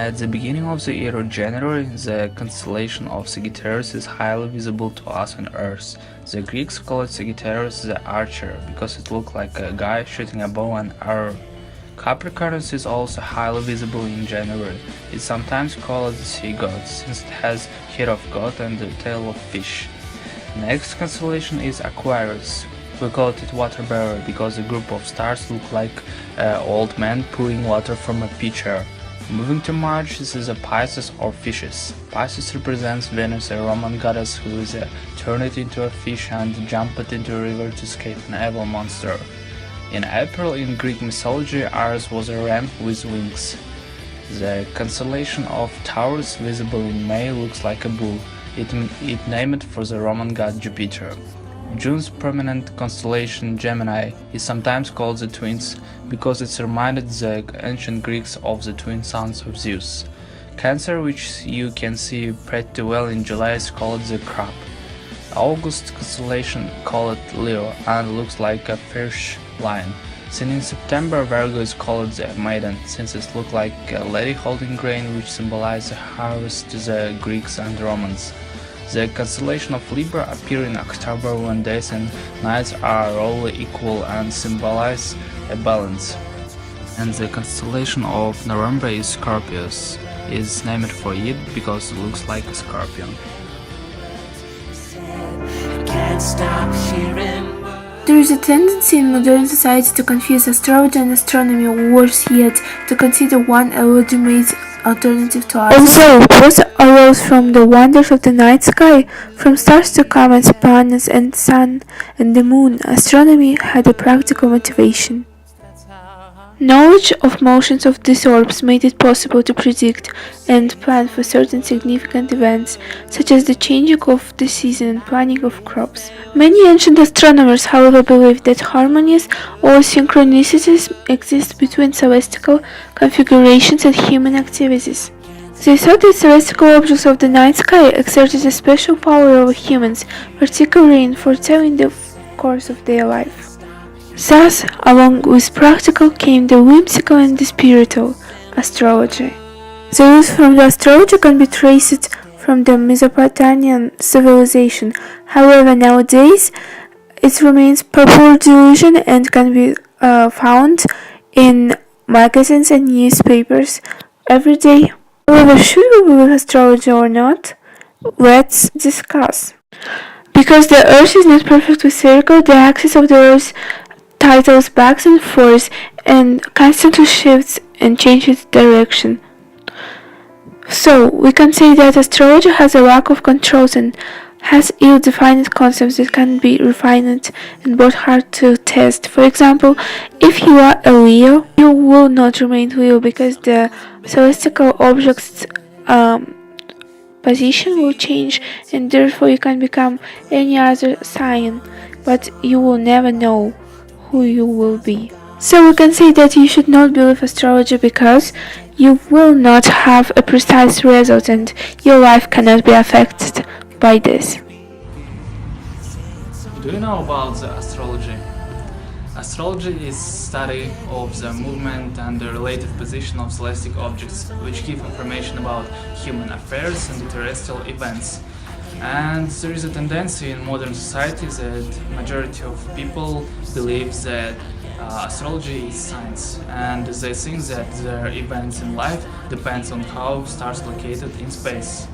At the beginning of the year of January, the constellation of Sagittarius is highly visible to us on Earth. The Greeks called Sagittarius the archer because it looked like a guy shooting a bow and arrow. Capricornus is also highly visible in January. It's sometimes called the sea god since it has head of god and the tail of fish. Next constellation is Aquarius. We call it water bearer because a group of stars look like old men pouring water from a pitcher. Moving to March, this is a Pisces or fishes. Pisces represents Venus, a Roman goddess who is turned into a fish and jumped into a river to escape an evil monster. In April, in Greek mythology, Ares was a ram with wings. The constellation of Taurus, visible in May, looks like a bull. It named for the Roman god Jupiter. June's prominent constellation Gemini is sometimes called the Twins because it reminded the ancient Greeks of the twin sons of Zeus. Cancer, which you can see pretty well in July, is called the Crab. August constellation called Leo and looks like a fish lion. Seen in September, Virgo is called the Maiden since it looks like a lady holding grain, which symbolizes the harvest to the Greeks and Romans. The constellation of Libra appears in October when days and nights are all equal and symbolize a balance. And the constellation of November is Scorpius. It is named for it because it looks like a scorpion. There is a tendency in modern society to confuse astrology and astronomy, or worse yet, to consider one a legitimate alternative to others. Although both arose from the wonders of the night sky, from stars to comets, planets, and sun and the moon, astronomy had a practical motivation. Knowledge of motions of these orbs made it possible to predict and plan for certain significant events, such as the changing of the season and planting of crops. Many ancient astronomers, however, believed that harmonies or synchronicities exist between celestial configurations and human activities. They thought that celestial objects of the night sky exerted a special power over humans, particularly in foretelling the course of their life. Thus, along with practical came the whimsical and the spiritual, astrology. The roots from the astrology can be traced from the Mesopotamian civilization. However, nowadays it remains popular delusion and can be found in magazines and newspapers every day. However, should we believe astrology or not? Let's discuss. Because the Earth is not perfectly circular, the axis of the Earth titles back and forth and constantly shifts and changes direction. So, we can say that astrology has a lack of controls and has ill-defined concepts that can be refined and both hard to test. For example, if you are a Leo, you will not remain Leo because the celestial object's position will change and therefore you can become any other sign, but you will never know who you will be. So we can say that you should not believe astrology because you will not have a precise result and your life cannot be affected by this. Do you know about the astrology? Astrology is study of the movement and the relative position of celestial objects, which give information about human affairs and terrestrial events. And there is a tendency in modern society that majority of people believe that astrology is science, and they think that their events in life depends on how stars located in space.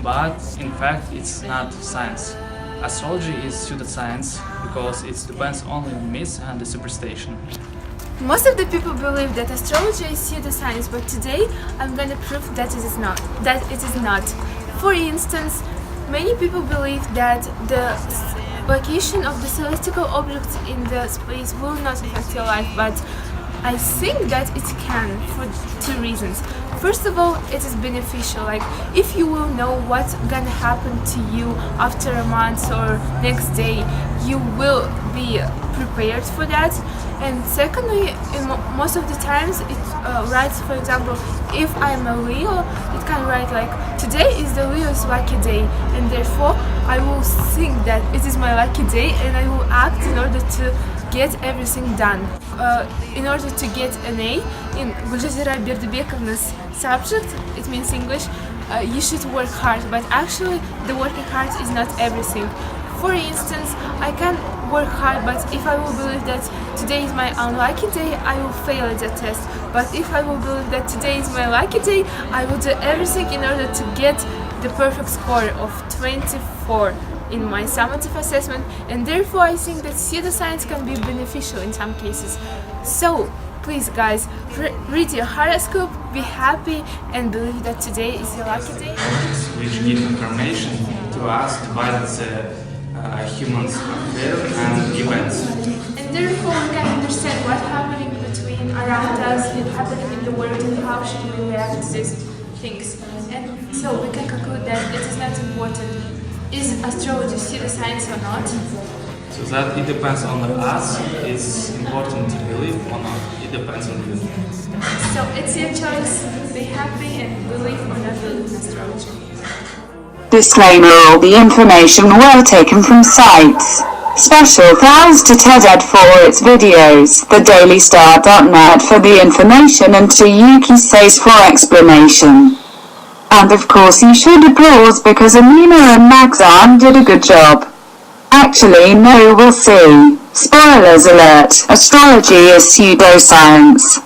But in fact, it's not science. Astrology is pseudoscience because it depends only on myths and the superstition. Most of the people believe that astrology is pseudoscience, but today I'm gonna prove that it is not. For instance, many people believe that the location of the celestial objects in the space will not affect your life, but I think that it can for two reasons. First of all, it is beneficial, like if you will know what's gonna happen to you after a month or next day, you will be prepared for that. And secondly, in most of the times it writes, for example, if I'm a Leo, it can write like, today is the Leo's lucky day, and therefore I will think that it is my lucky day and I will act in order to get everything done. In order to get an A in Guljazirai Berdibekovna's subject, it means English, you should work hard, but actually the working hard is not everything. For instance, I can work hard, but if I will believe that today is my unlucky day, I will fail at the test. But if I will believe that today is my lucky day, I will do everything in order to get the perfect score of 24 in my summative assessment, and therefore I think that pseudoscience can be beneficial in some cases. So please guys, read your horoscope, be happy, and believe that today is your lucky day. Which give information to us about the humans affair and events. And therefore we can understand what's happening between around us, what's happening in the world, and how should we react to these things. And so we can conclude that it is not important, is astrology pseudoscience or not? So that it depends on us, it's important to believe or not, it depends on you. So it's your choice, be happy and believe or not believe in astrology. Disclaimer: all the information were taken from sites. Special thanks to TED for its videos, thedailystar.net for the information, and to Yuki Says for explanation. And of course you should applause because Amina and Maxan did a good job. Actually no, we'll see. Spoilers alert, astrology is pseudoscience.